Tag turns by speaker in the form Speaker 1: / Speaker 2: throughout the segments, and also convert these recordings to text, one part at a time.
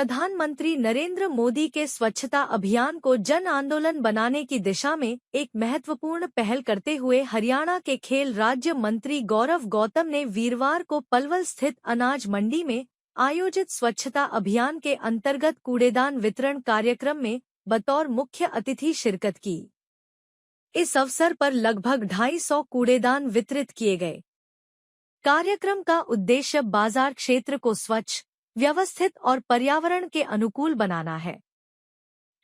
Speaker 1: प्रधानमंत्री नरेंद्र मोदी के स्वच्छता अभियान को जन आंदोलन बनाने की दिशा में एक महत्वपूर्ण पहल करते हुए हरियाणा के खेल राज्य मंत्री गौरव गौतम ने वीरवार को पलवल स्थित अनाज मंडी में आयोजित स्वच्छता अभियान के अंतर्गत कूड़ेदान वितरण कार्यक्रम में बतौर मुख्य अतिथि शिरकत की। इस अवसर पर लगभग 250 कूड़ेदान वितरित किए गए। कार्यक्रम का उद्देश्य बाजार क्षेत्र को स्वच्छ, व्यवस्थित और पर्यावरण के अनुकूल बनाना है।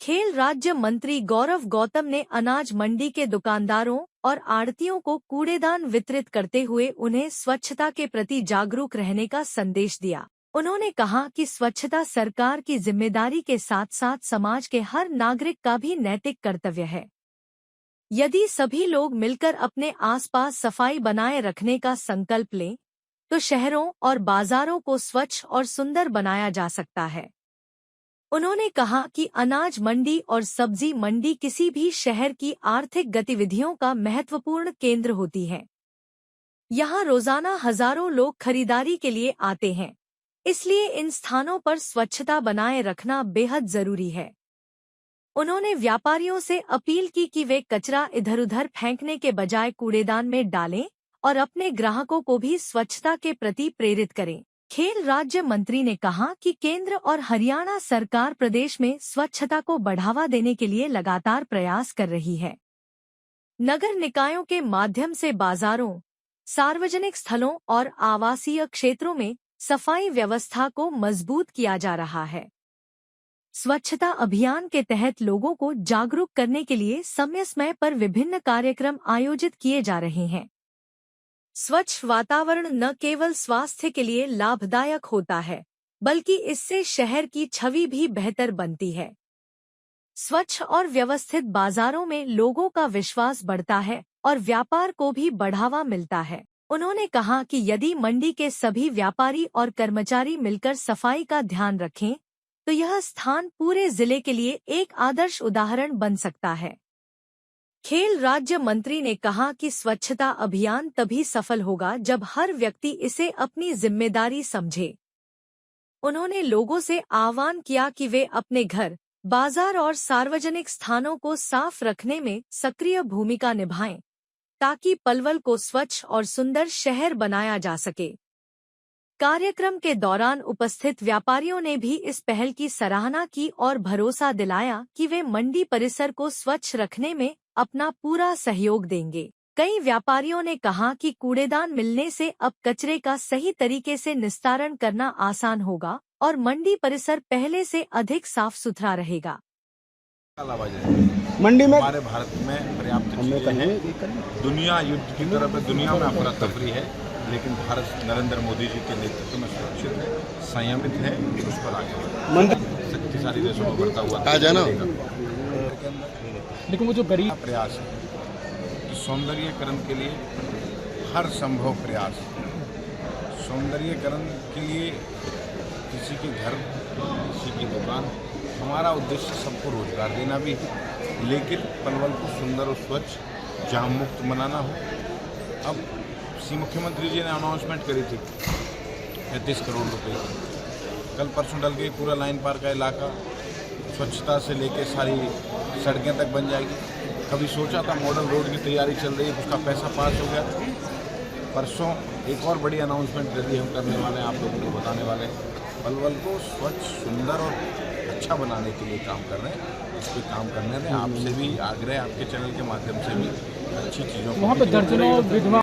Speaker 1: खेल राज्य मंत्री गौरव गौतम ने अनाज मंडी के दुकानदारों और आढ़तियों को कूड़ेदान वितरित करते हुए उन्हें स्वच्छता के प्रति जागरूक रहने का संदेश दिया। उन्होंने कहा कि स्वच्छता सरकार की जिम्मेदारी के साथ साथ समाज के हर नागरिक का भी नैतिक कर्तव्य है। यदि सभी लोग मिलकर अपने आसपास सफाई बनाए रखने का संकल्प लें, तो शहरों और बाजारों को स्वच्छ और सुंदर बनाया जा सकता है। उन्होंने कहा कि अनाज मंडी और सब्जी मंडी किसी भी शहर की आर्थिक गतिविधियों का महत्वपूर्ण केंद्र होती है। यहाँ रोजाना हजारों लोग खरीदारी के लिए आते हैं, इसलिए इन स्थानों पर स्वच्छता बनाए रखना बेहद जरूरी है। उन्होंने व्यापारियों से अपील की कि वे कचरा इधर-उधर फेंकने के बजाय कूड़ेदान में डालें और अपने ग्राहकों को भी स्वच्छता के प्रति प्रेरित करें। खेल राज्य मंत्री ने कहा कि केंद्र और हरियाणा सरकार प्रदेश में स्वच्छता को बढ़ावा देने के लिए लगातार प्रयास कर रही है। नगर निकायों के माध्यम से बाजारों, सार्वजनिक स्थलों और आवासीय क्षेत्रों में सफाई व्यवस्था को मजबूत किया जा रहा है। स्वच्छता अभियान के तहत लोगों को जागरूक करने के लिए समय समय पर विभिन्न कार्यक्रम आयोजित किए जा रहे हैं। स्वच्छ वातावरण न केवल स्वास्थ्य के लिए लाभदायक होता है, बल्कि इससे शहर की छवि भी बेहतर बनती है। स्वच्छ और व्यवस्थित बाजारों में लोगों का विश्वास बढ़ता है और व्यापार को भी बढ़ावा मिलता है। उन्होंने कहा कि यदि मंडी के सभी व्यापारी और कर्मचारी मिलकर सफाई का ध्यान रखें, तो यह स्थान पूरे जिले के लिए एक आदर्श उदाहरण बन सकता है। खेल राज्य मंत्री ने कहा कि स्वच्छता अभियान तभी सफल होगा जब हर व्यक्ति इसे अपनी जिम्मेदारी समझे। उन्होंने लोगों से आह्वान किया कि वे अपने घर, बाजार और सार्वजनिक स्थानों को साफ रखने में सक्रिय भूमिका निभाएं, ताकि पलवल को स्वच्छ और सुंदर शहर बनाया जा सके। कार्यक्रम के दौरान उपस्थित व्यापारियों ने भी इस पहल की सराहना की और भरोसा दिलाया कि वे मंडी परिसर को स्वच्छ रखने में अपना पूरा सहयोग देंगे। कई व्यापारियों ने कहा कि कूड़ेदान मिलने से अब कचरे का सही तरीके से निस्तारण करना आसान होगा और मंडी परिसर पहले से अधिक साफ सुथरा रहेगा।
Speaker 2: मंडी में
Speaker 3: हमारे भारत में पर्याप्त चीजें हैं। दुनिया युद्ध की तरफ दुनिया में अफरा तफरी है, लेकिन भारत नरेंद्र मोदी जी के नेतृत्व में सुरक्षित है, संयमित है, उस पर आगे शक्तिशाली देशों में बढ़ता हुआ
Speaker 2: लेकिन वो जो गरीब
Speaker 3: प्रयास है कि सौंदर्यीकरण के लिए हर संभव प्रयास, सौंदर्यीकरण के लिए किसी के घर, किसी की दुकान, हमारा उद्देश्य सबको रोजगार देना भी है, लेकिन पलवल को सुंदर और स्वच्छ जाम मुक्त बनाना हो। अब मुख्यमंत्री जी ने अनाउंसमेंट करी थी 35 करोड़ रुपए की। कल परसों डल गई, पूरा लाइन पार का इलाका स्वच्छता से लेके सारी सड़कें तक बन जाएगी। कभी सोचा था मॉडल रोड की तैयारी चल रही है, उसका पैसा पास हो गया। परसों एक और बड़ी अनाउंसमेंट जल्दी हम करने वाले हैं, आप लोगों को बताने वाले हैं। पलवल को स्वच्छ, सुंदर और अच्छा बनाने के लिए काम कर रहे हैं। इस पर काम करने में आपसे भी आग्रह, आपके चैनल के माध्यम से भी अच्छी चीज़ों
Speaker 2: वहाँ पर दर्जनों विधवा